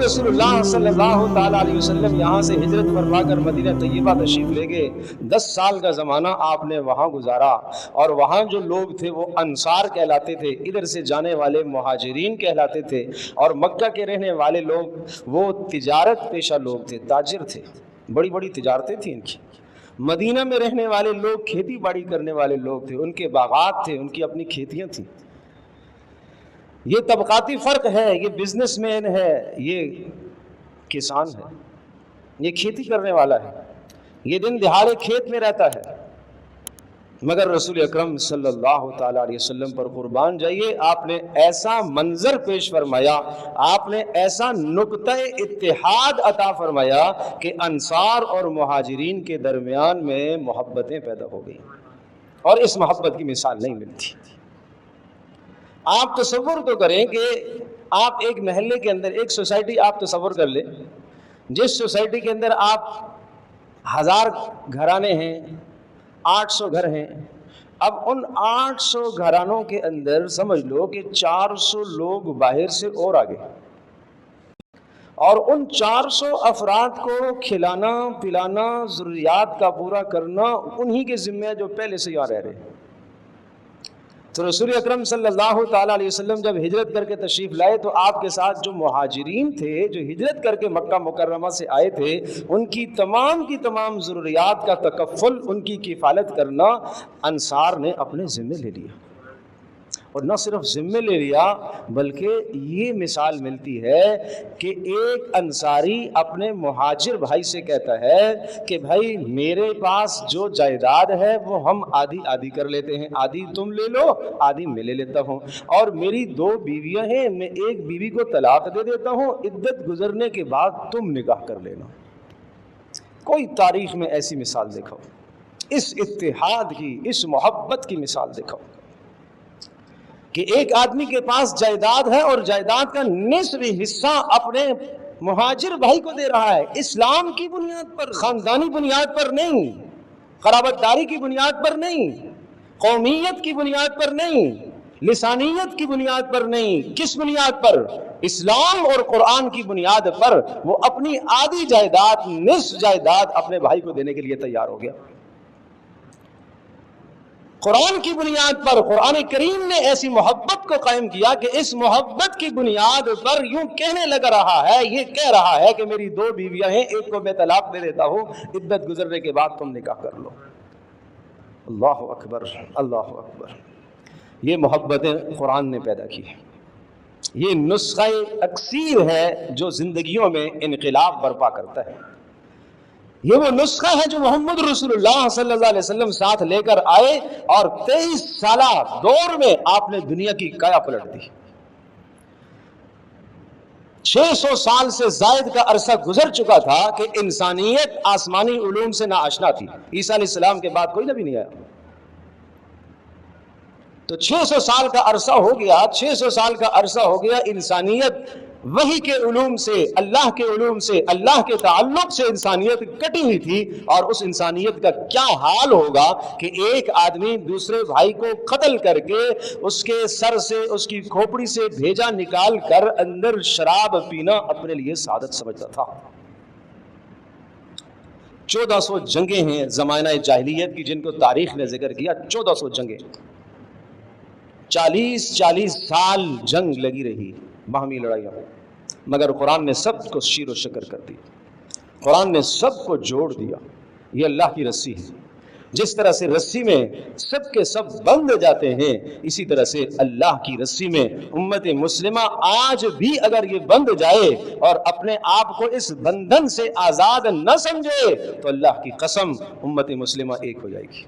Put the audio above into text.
رسول اللہ صلی اللہ تعالیٰ علیہ وسلم یہاں سے ہجرت فرما کر مدینہ طیبہ تشریف لے گئے. 10 سال کا زمانہ آپ نے وہاں گزارا، اور وہاں جو لوگ تھے وہ انصار کہلاتے تھے، ادھر سے جانے والے مہاجرین کہلاتے تھے، اور مکہ کے رہنے والے لوگ وہ تجارت پیشہ لوگ تھے، تاجر تھے، بڑی بڑی تجارتیں تھیں ان کی. مدینہ میں رہنے والے لوگ کھیتی باڑی کرنے والے لوگ تھے، ان کے باغات تھے، ان کی اپنی کھیتیاں تھیں. یہ طبقاتی فرق ہے، یہ بزنس مین ہے، یہ کسان ہے، یہ کھیتی کرنے والا ہے، یہ دن دہاڑے کھیت میں رہتا ہے. مگر رسول اکرم صلی اللہ تعالیٰ علیہ وسلم پر قربان جائیے، آپ نے ایسا منظر پیش فرمایا، آپ نے ایسا نقطہ اتحاد عطا فرمایا کہ انصار اور مہاجرین کے درمیان میں محبتیں پیدا ہو گئیں، اور اس محبت کی مثال نہیں ملتی. آپ تصور تو کریں کہ آپ ایک محلے کے اندر، ایک سوسائٹی آپ تصور کر لیں، جس سوسائٹی کے اندر آپ 1000 گھرانے ہیں، 800 گھر ہیں. اب ان 800 گھرانوں کے اندر سمجھ لو کہ 400 لوگ باہر سے اور آگے، اور ان 400 افراد کو کھلانا پلانا، ضروریات کا پورا کرنا انہی کے ذمہ ہے جو پہلے سے یہاں رہ رہے ہیں. تو رسول اکرم صلی اللہ تعالیٰ علیہ وسلم جب ہجرت کر کے تشریف لائے تو آپ کے ساتھ جو مہاجرین تھے، جو ہجرت کر کے مکہ مکرمہ سے آئے تھے، ان کی تمام ضروریات کا تکفل، ان کی کفالت کرنا انصار نے اپنے ذمہ لے لیا. اور نہ صرف ذمہ لے لیا بلکہ یہ مثال ملتی ہے کہ ایک انصاری اپنے مہاجر بھائی سے کہتا ہے کہ بھائی میرے پاس جو جائیداد ہے وہ ہم آدھی آدھی کر لیتے ہیں، آدھی تم لے لو، آدھی میں لے لیتا ہوں، اور میری 2 بیویاں ہیں، میں ایک بیوی کو طلاق دے دیتا ہوں، عدت گزرنے کے بعد تم نکاح کر لینا. کوئی تاریخ میں ایسی مثال دیکھو، اس اتحاد کی، اس محبت کی مثال دیکھو کہ ایک آدمی کے پاس جائیداد ہے اور جائیداد کا نصف حصہ اپنے مہاجر بھائی کو دے رہا ہے، اسلام کی بنیاد پر، خاندانی بنیاد پر نہیں، قرابت داری کی بنیاد پر نہیں، قومیت کی بنیاد پر نہیں، لسانیت کی بنیاد پر نہیں. کس بنیاد پر؟ اسلام اور قرآن کی بنیاد پر وہ اپنی آدھی جائیداد، نصف جائیداد اپنے بھائی کو دینے کے لیے تیار ہو گیا. قرآن کی بنیاد پر قرآن کریم نے ایسی محبت کو قائم کیا کہ اس محبت کی بنیاد پر یوں کہنے لگ رہا ہے، یہ کہہ رہا ہے کہ میری 2 بیویاں ہیں، ایک کو میں طلاق دے دیتا ہوں، عدت گزرنے کے بعد تم نکاح کر لو. اللہ اکبر، اللہ اکبر. یہ محبتیں قرآن نے پیدا کی ہیں. یہ نسخہ اکسیر ہے جو زندگیوں میں انقلاب برپا کرتا ہے. یہ وہ نسخہ ہے جو محمد رسول اللہ صلی اللہ علیہ وسلم ساتھ لے کر آئے، اور 23 سالہ دور میں آپ نے دنیا کی کایا پلٹ دی. 600 سال سے زائد کا عرصہ گزر چکا تھا کہ انسانیت آسمانی علوم سے ناآشنا تھی. عیسیٰ علیہ السلام کے بعد کوئی نبی نہیں آیا. تو 600 سال کا عرصہ ہو گیا، 600 سال کا عرصہ ہو گیا، انسانیت وحی کے علوم سے، اللہ کے علوم سے، اللہ کے تعلق سے انسانیت کٹی ہوئی تھی. اور اس انسانیت کا کیا حال ہوگا کہ ایک آدمی دوسرے بھائی کو قتل کر کے اس کے سر سے، اس کی کھوپڑی سے بھیجا نکال کر اندر شراب پینا اپنے لیے سعادت سمجھتا تھا. 1400 جنگیں ہیں زمانہ جاہلیت کی جن کو تاریخ نے ذکر کیا. 1400 جنگیں، 40 سال جنگ لگی رہی، باہمی لڑائیاں، مگر قرآن نے سب کو شیر و شکر کر دی. قرآن نے سب کو جوڑ دیا. یہ اللہ کی رسی ہے. جس طرح سے رسی میں سب کے سب بندھ جاتے ہیں، اسی طرح سے اللہ کی رسی میں امت مسلمہ آج بھی اگر یہ بندھ جائے اور اپنے آپ کو اس بندھن سے آزاد نہ سمجھے تو اللہ کی قسم امت مسلمہ ایک ہو جائے گی.